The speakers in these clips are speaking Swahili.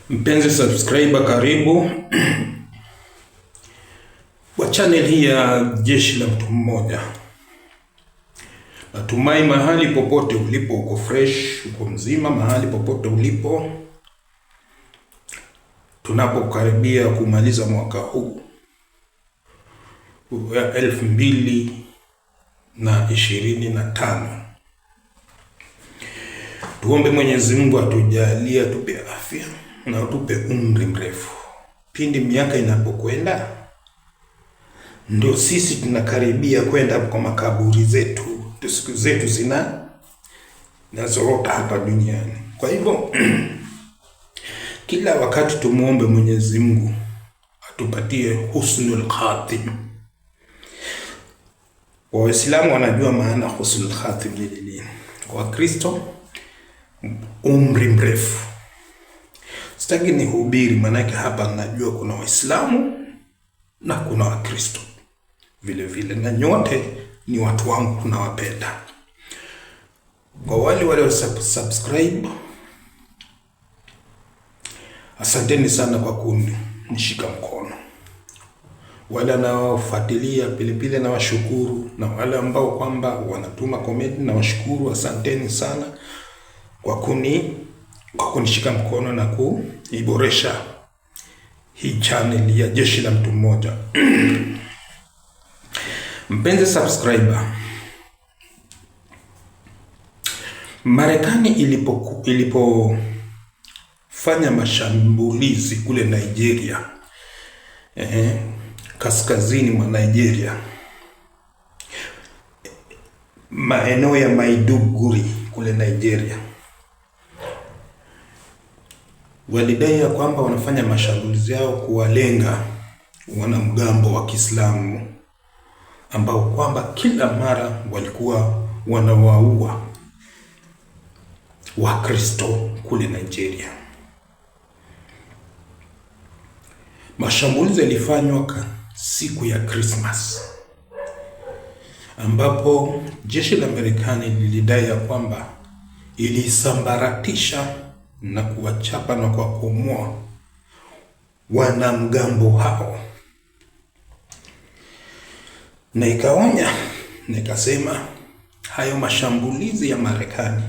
Mpenzi subscriber, karibu kwa channel hii ya Jeshi la Mtu Mmoja. Natumai mahali popote ulipo uko fresh, uko mzima mahali popote ulipo. Tunapokaribia kumaliza mwaka huu wa 2025. Tuombe Mwenyezi Mungu atujalie, atupe afya na atupe umri mrefu. Pindi miaka inapokwenda, ndio sisi tunakaribia kwenda kwa makaburi zetu. Siku zetu zinazorota hapa duniani. Kwa hivyo kila wakati tumuombe Mwenyezi Mungu atupatie husnul khatim. Waislamu wanajua maana husnul khatim ni nini. Kwa Kristo umri mrefu. Sitaki nihubiri, manake hapa najua kuna Waislamu na kuna Wakristo vile vile, na nyote ni watu wangu, tunawapenda. Kwa wale wale subscribe, asanteni sana kwa kunishika mkono. Wale wanaofuatilia pilipili na washukuru, na wale ambao kwamba wanatuma comment na washukuru, asanteni sana kwa kunishika mkono na kuiboresha hii channel ya Jeshi la Mtu Mmoja. Mpenzi subscriber, Marekani ilipofanya mashambulizi kule Nigeria, kaskazini mwa Nigeria, maeneo ya Maiduguri kule Nigeria, walidai ya kwamba wanafanya mashambulizi yao kuwalenga wanamgambo wa Kiislamu ambao kwamba kila mara walikuwa wanawaua Wakristo kule Nigeria. Mashambulizi yalifanywa siku ya Christmas, ambapo jeshi la Marekani lilidai ya kwamba ilisambaratisha na kuwachapa na kuwakomoa wanamgambo hao, na ikaonya na ikasema hayo mashambulizi ya Marekani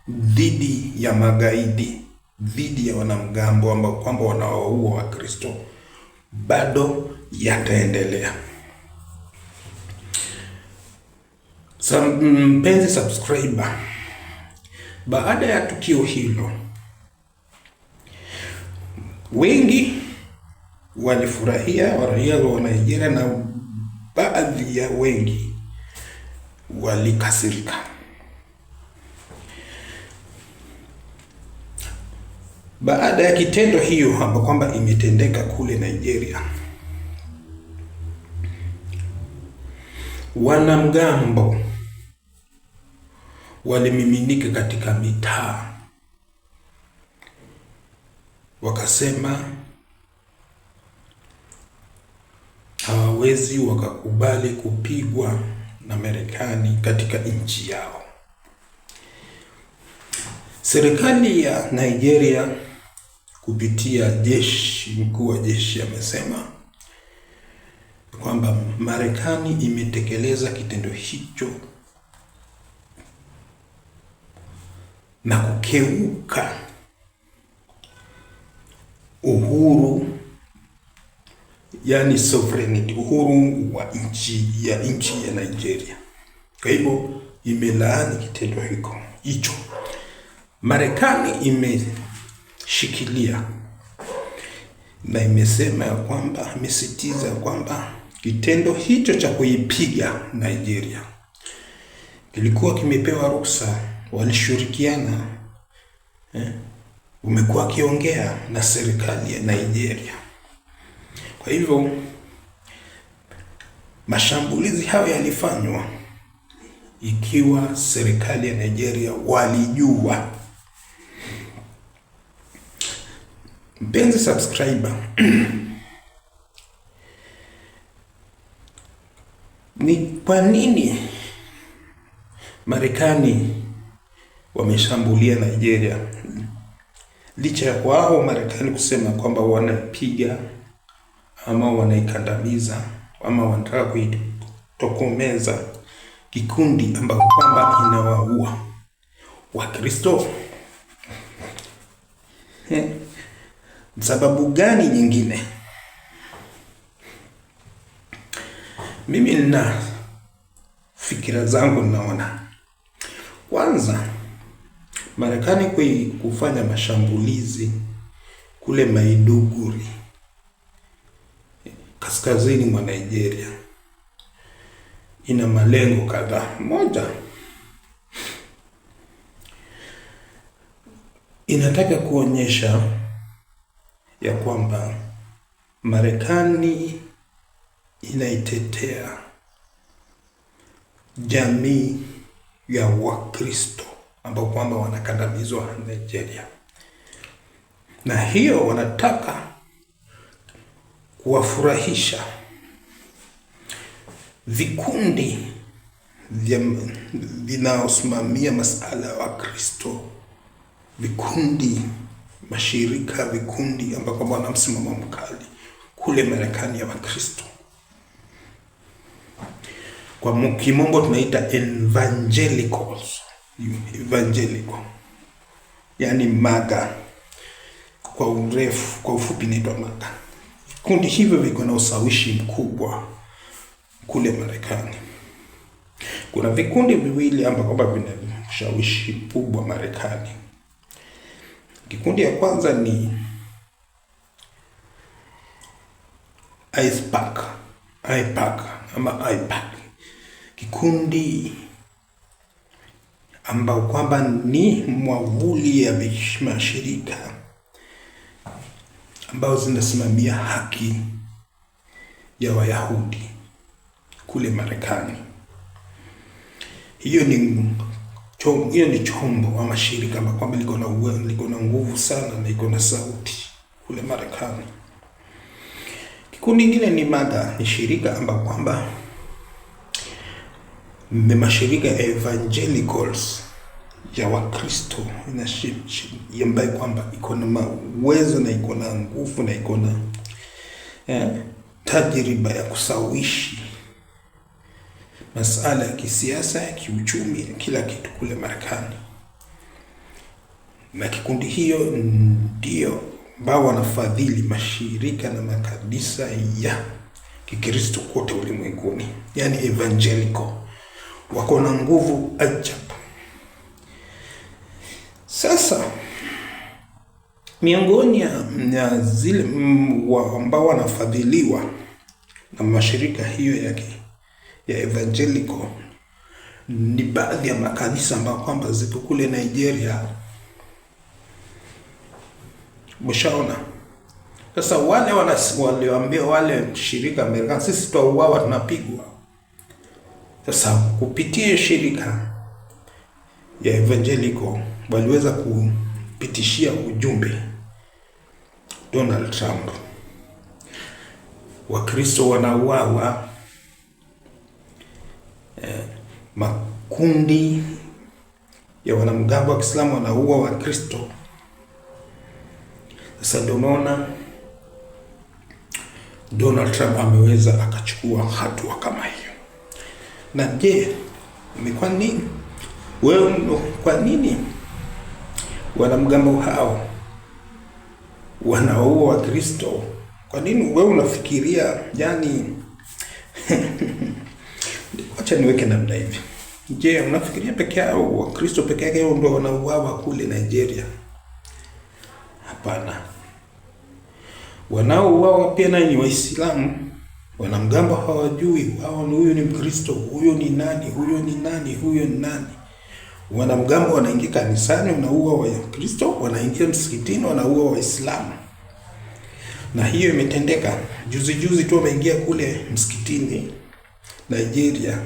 dhidi ya magaidi, dhidi ya wanamgambo ambao kwamba wanawaua Wakristo bado yataendelea. Mpenzi subscriber, baada ya tukio hilo, wengi walifurahia, raia wa Nigeria, na baadhi ya wengi walikasirika. Baada ya kitendo hiyo ambapo kwamba imetendeka kule Nigeria, wanamgambo walimiminika katika mitaa, wakasema hawawezi wakakubali kupigwa na Marekani katika nchi yao. Serikali ya Nigeria kupitia mkuu wa jeshi amesema kwamba Marekani imetekeleza kitendo hicho na kukeuka uhuru, yani sovereignty, uhuru wa nchi ya Nigeria. Kwa hivyo imelaani kitendo hicho. Marekani imeshikilia na imesema ya kwamba, imesitiza kwamba kitendo hicho cha kuipiga Nigeria kilikuwa kimepewa ruhusa, walishirikiana, umekuwa akiongea na serikali ya Nigeria. Kwa hivyo mashambulizi hayo yalifanywa ikiwa serikali ya Nigeria walijua. Mpenzi subscriber, ni kwa nini Marekani wameshambulia Nigeria licha ya wao Marekani kusema kwamba wanapiga ama wanaikandamiza ama wanataka kuitokomeza kikundi ambao kwamba inawaua Wakristo. Sababu gani nyingine? Mimi nina fikira zangu, naona kwanza Marekani kufanya mashambulizi kule Maiduguri kaskazini mwa Nigeria ina malengo kadhaa. Moja, inataka kuonyesha ya kwamba Marekani inaitetea jamii ya Wakristo ambao kwamba wanakandamizwa Nigeria, na hiyo wanataka kuwafurahisha vikundi vinaosimamia masuala ya Wakristo, vikundi, mashirika, vikundi ambao kwamba wana msimamo mkali kule Marekani ya Wakristo. Kwa kimombo tunaita evangelicals, yani MAGA kwa ufupi inaitwa MAGA. Kundi hivyo viko na ushawishi mkubwa kule Marekani. Kuna vikundi viwili ambavyo vina ushawishi mkubwa Marekani. Kikundi ya kwanza ni IPAC ama IPAC. Kikundi ambao kwamba ni mwavuli ya mashirika ambao zinasimamia haki ya Wayahudi kule Marekani. Hiyo ni chombo ama shirika ambalo kwamba liko na nguvu sana na iko na sauti kule Marekani. Kikundi kingine ni MAGA, ni shirika ambalo kwamba ni mashirika evangelicals ya Wakristo, ambaye kwamba iko na uwezo na iko na nguvu na iko na tajriba ya kusawishi masuala ya kisiasa, ya kiuchumi, kila kitu kule Marekani. Na kikundi hiyo ndio ambao wanafadhili mashirika na makanisa ya Kikristo kote ulimwenguni, yani evangelical. Wako na nguvu ajabu. Sasa miongoni ya zile ambao wanafadhiliwa na mashirika hiyo ya evangelical ni baadhi ya makanisa ambao kwamba zipo kule Nigeria. Mshaona? Sasa waliwaambia wale shirika Amerika, sisi tutauawa, tunapigwa. Sasa kupitia shirika ya evangelical waliweza kupitishia ujumbe Donald Trump, Wakristo wanauawa, makundi ya wanamgambo wa Kiislamu wanaua Wakristo. Sasa ndio unaona Donald Trump ameweza akachukua hatua kama hiyo. Na je, ni kwa nini wanamgambo hao wanaua Wakristo? Kwa nini wewe unafikiria, yani acha niweke namna hivi. Je, unafikiria peke yao Wakristo peke yake ndio wanauawa kule Nigeria? Hapana. Wanaouawa pia ni Waislamu. Wanamgambo hawajui huyu ni Mkristo, huyo ni nani, huyo ni nani. Wanamgambo wanaingia kanisani, wanaua Wakristo, wanaingia msikitini, wanaua Waislamu. Na hiyo imetendeka. Juzi tu wameingia kule msikitini Nigeria.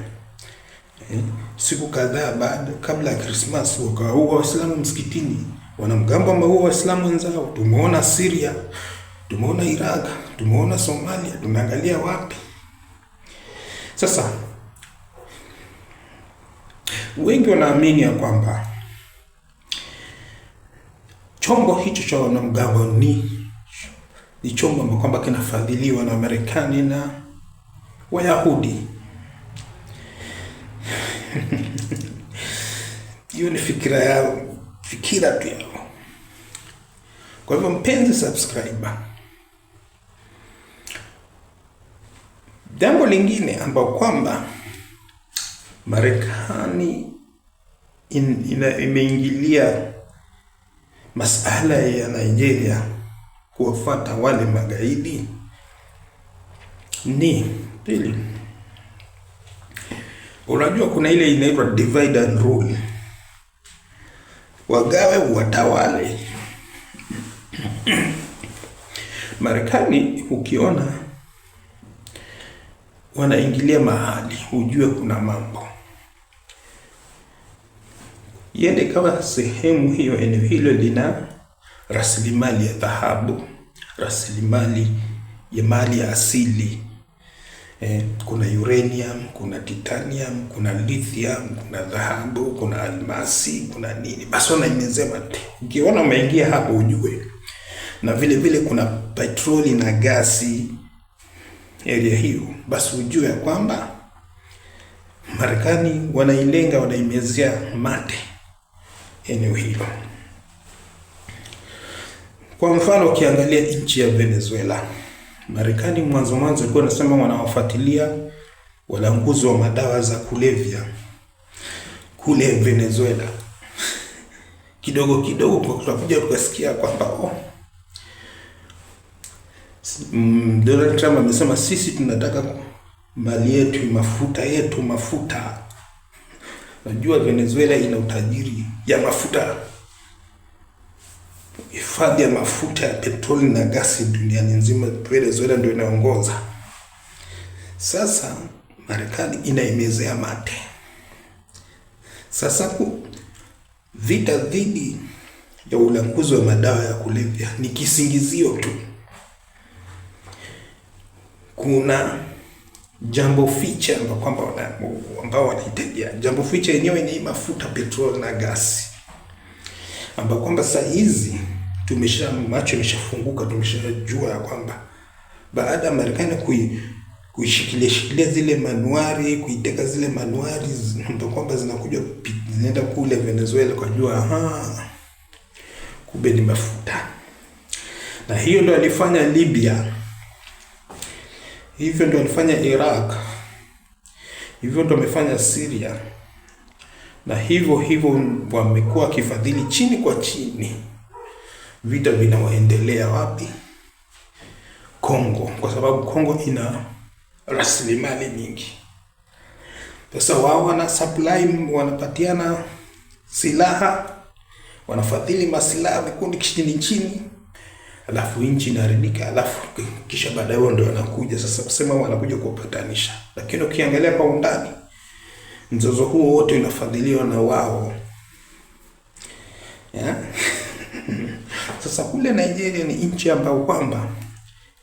Siku kadhaa kabla ya Christmas wakaua Waislamu msikitini. Wanamgambo wameua Waislamu wenzao. Tumeona Syria, tumeona Iraq, tumeona Somalia, tumeangalia wapi. Sasa wengi wanaamini ya kwamba chombo hicho cha wanamgambo ni chombo ambacho kwamba kinafadhiliwa na Marekani na Wayahudi. Hiyo ni fikira tu yao. Kwa hivyo mpenzi subscriber, jambo lingine ambao kwamba Marekani imeingilia masala ya Nigeria kuwafuata wale magaidi ni pili. Unajua kuna ile inaitwa divide and rule, wagawe watawale. Marekani ukiona wanaingilia mahali, ujue kuna mambo. Yende kama sehemu hiyo, eneo hilo lina rasilimali ya dhahabu, rasilimali ya mali ya asili. Kuna uranium, kuna titanium, kuna lithium, kuna dhahabu, kuna almasi, kuna nini. Basi wanaimezema. Ukiona umeingia hapo ujue. Na vile vile kuna petroli na gasi area hiyo. Basi ujue kwamba Marekani wanailenga, wanaimezea mate eneo hilo. Kwa mfano ukiangalia nchi ya Venezuela, Marekani mwanzo ilikuwa inasema wanawafuatilia walanguzi wa madawa za kulevya kule Venezuela. Kidogo kwa tutakuja tukasikia kwamba Donald Trump amesema sisi tunataka mali yetu, mafuta. Najua Venezuela ina utajiri ya mafuta. Hifadhi ya mafuta ya petroli na gasi duniani nzima, Venezuela ndio inaongoza. Sasa Marekani inaimezea mate. Sasa vita dhidi ya ulanguzi wa madawa ya kulevya ni kisingizio tu. Kuna jambo ficha ambao wanaitegea. Jambo ficha yenyewe ni mafuta, petroli na gasi, ambao kwamba saa hizi macho yameshafunguka, tumeshajua ya kwamba baada ya Marekani kuishikilia zile manuari, kuiteka zile manuari ambao kwamba zinaenda kule Venezuela, kwa jua kumbe ni mafuta. Na hiyo ndio alifanya Libya, hivyo ndio alifanya Iraq, hivyo ndio amefanya Syria, na hivyo wamekuwa kifadhili chini kwa chini. Vita vinaendelea wapi? Kongo, kwa sababu Kongo ina rasilimali nyingi. Sasa wao wana supply, wanapatiana silaha, wanafadhili masilaha vikundi chini, alafu nchi inaharibika, alafu kisha baadaye wao ndio wanakuja sasa kusema wanakuja kupatanisha. Lakini ukiangalia kwa undani, mzozo huo wote unafadhiliwa na wao. Sasa kule Nigeria ni nchi ambayo kwamba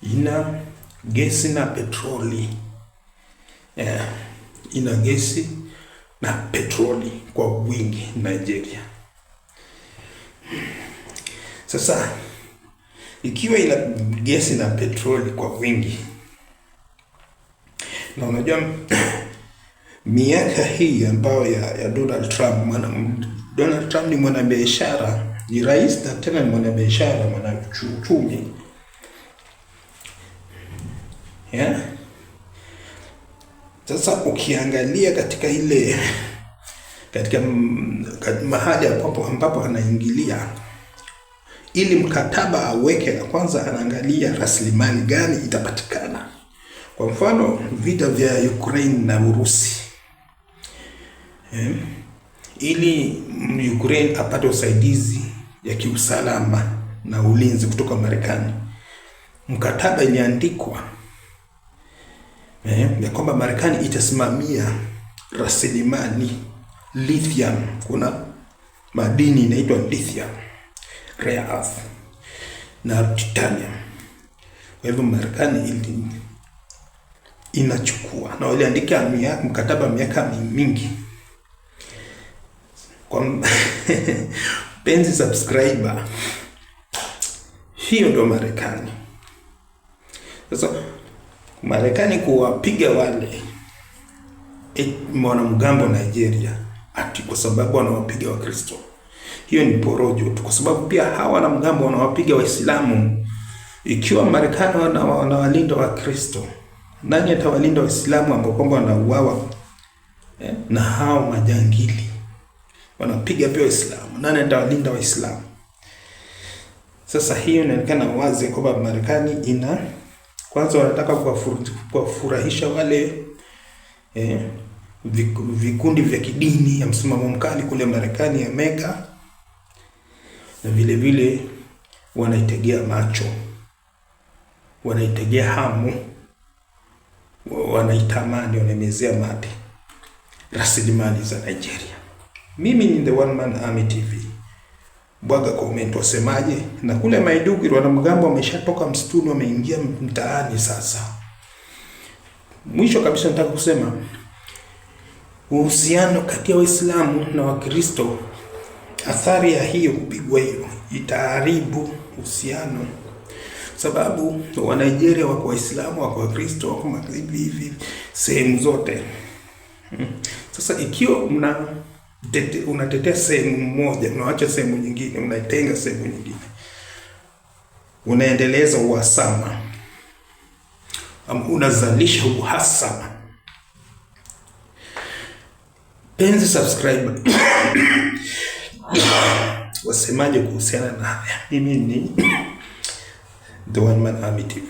ina gesi na petroli. Ina gesi na petroli kwa wingi Nigeria. Sasa ikiwa ina gesi na petroli kwa wingi, na unajua miaka hii ambayo ya Donald Trump ni mwanabiashara, ni rais na tena ni mwanabiashara, mwanauchumi. Sasa ukiangalia katika mahali ambapo anaingilia, ili mkataba aweke, kwanza anaangalia rasilimali gani itapatikana. Kwa mfano vita vya Ukraine na Urusi, ili Ukraine apate usaidizi ya kiusalama na ulinzi kutoka Marekani, mkataba iliandikwa ya kwamba Marekani itasimamia rasilimali lithium. Kuna madini inaitwa lithium, rare earth na titanium. Kwa hivyo Marekani inachukua, na waliandika mkataba miaka mingi. Kwa penzi subscriber, Hiyo ndio Marekani. Sasa Marekani kuwapiga wale wanamgambo Nigeria ati kwa sababu wanawapiga Wakristo, hiyo ni porojo tu, kwa sababu pia hawa wanamgambo wanawapiga Waislamu. Ikiwa Marekani wanawalinda Wakristo, nani atawalinda Waislamu ambao kwamba wanauawa na hao majangili? Wanapiga pia Waislamu, nani atawalinda Waislamu? Sasa hiyo inaonekana wazi kwamba Marekani kwanza wanataka kuwafurahisha wale vikundi vya kidini ya msimamo mkali kule Marekani ya mega, na vile vile wanaitegea macho, wanaitegea hamu, wanaitamani, wanaimezea mate rasilimali za Nigeria. Mimi ni The One Man Army TV. Bwaga comment wasemaje? Na kule Maiduguri wanamgambo wameshatoka msituni, wameingia mtaani sasa. Mwisho kabisa nataka kusema uhusiano kati ya Waislamu na Wakristo, athari ya hiyo kupigwa hiyo itaharibu uhusiano, sababu wa Nigeria wako Waislamu, wako Wakristo, wako magharibi hivi sehemu zote. Sasa ikiwa unatetea sehemu moja, unaacha sehemu nyingine, unaitenga sehemu nyingine, unaendeleza uhasama, unazalisha uhasama. Penzi subscribe wasemaje kuhusiana na haya? Mimi ni The One Man Army TV.